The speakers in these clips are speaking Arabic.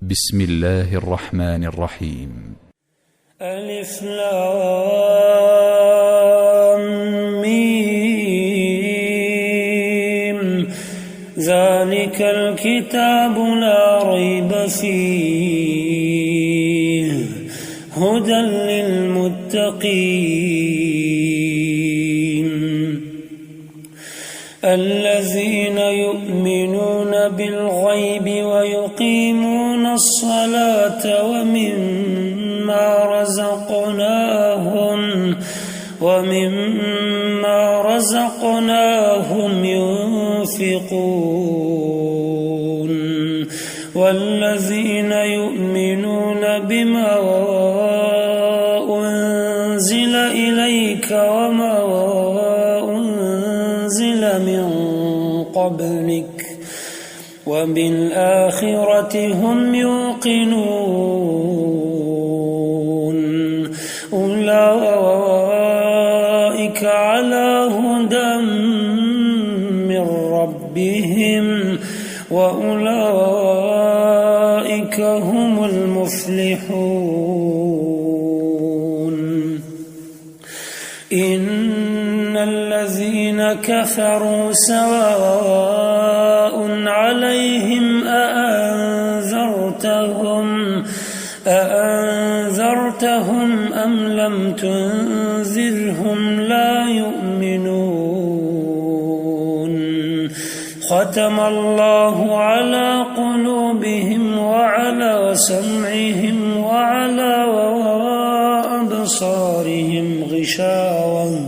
بسم الله الرحمن الرحيم. ألف لام ميم. ذلك الكتاب لا ريب فيه هدى للمتقين الذين يؤمنون بالغيب ويقيمون الصلاة ومما رزقناهم ينفقون والذين يؤمنون بما أنزل إليك وما أنزل من قبلك وبالآخرة هم يوقنون أولئك على هدى من ربهم وأولئك هم المفلحون إن الذين كفروا سواء عليهم أأنذرتهم أم لم تنذرهم لا يؤمنون ختم الله على قلوبهم وعلى سمعهم وعلى أبصارهم غشاوة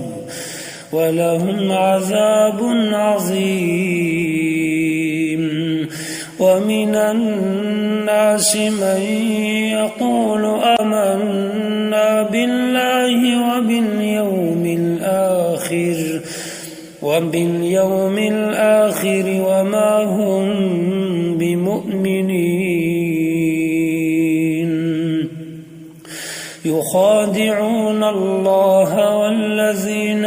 ولهم عذاب عظيم ومن الناس من يقول آمنا بالله وباليوم الآخر وما هم بمؤمنين يخادعون الله والذين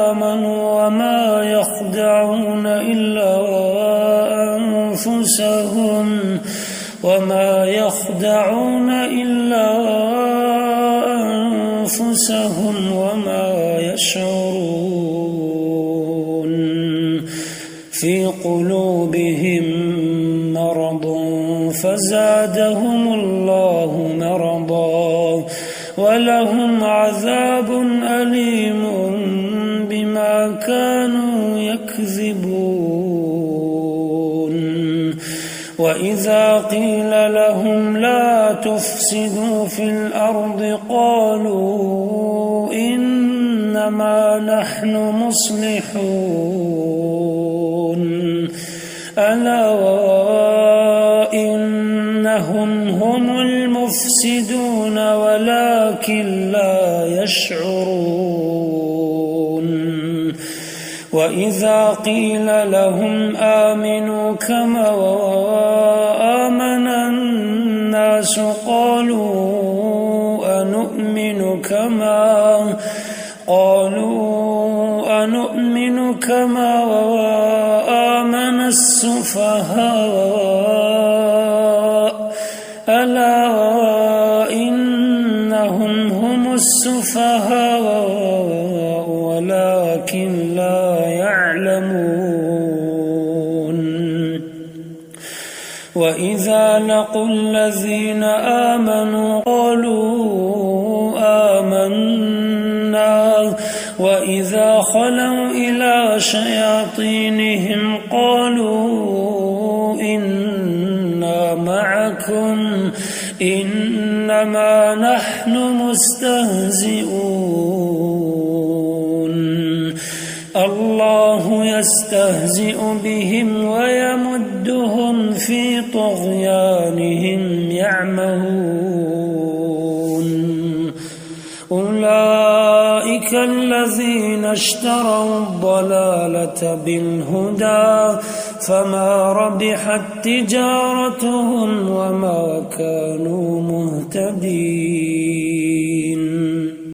آمنوا وما يخدعون إلا أنفسهم وما يشعرون في قلوبهم مرض فزادهم الله مرضا ولهم عذاب أليم بما كانوا يكذبون وإذا قيل لهم لا تفسدوا في الأرض قالوا إنما نحن مصلحون ألا إنهم هم المفسدون ولكن لا يشعرون وإذا قيل لهم آمنوا كما آمن الناس قالوا أنؤمن كما آمن السفهاء ألا إنهم هم السفهاء ولكن لا يعلمون وإذا لقوا الذين آمنوا قالوا آمنا وإذا خلوا إلى شياطينهم قالوا إنا معكم إنما نحن مستهزئون الله يستهزئ بهم ويمدهم في طغيانهم يعمهون أولئك الذين اشتروا الضلالة بالهدى فما ربحت تجارتهم وما كانوا مهتدين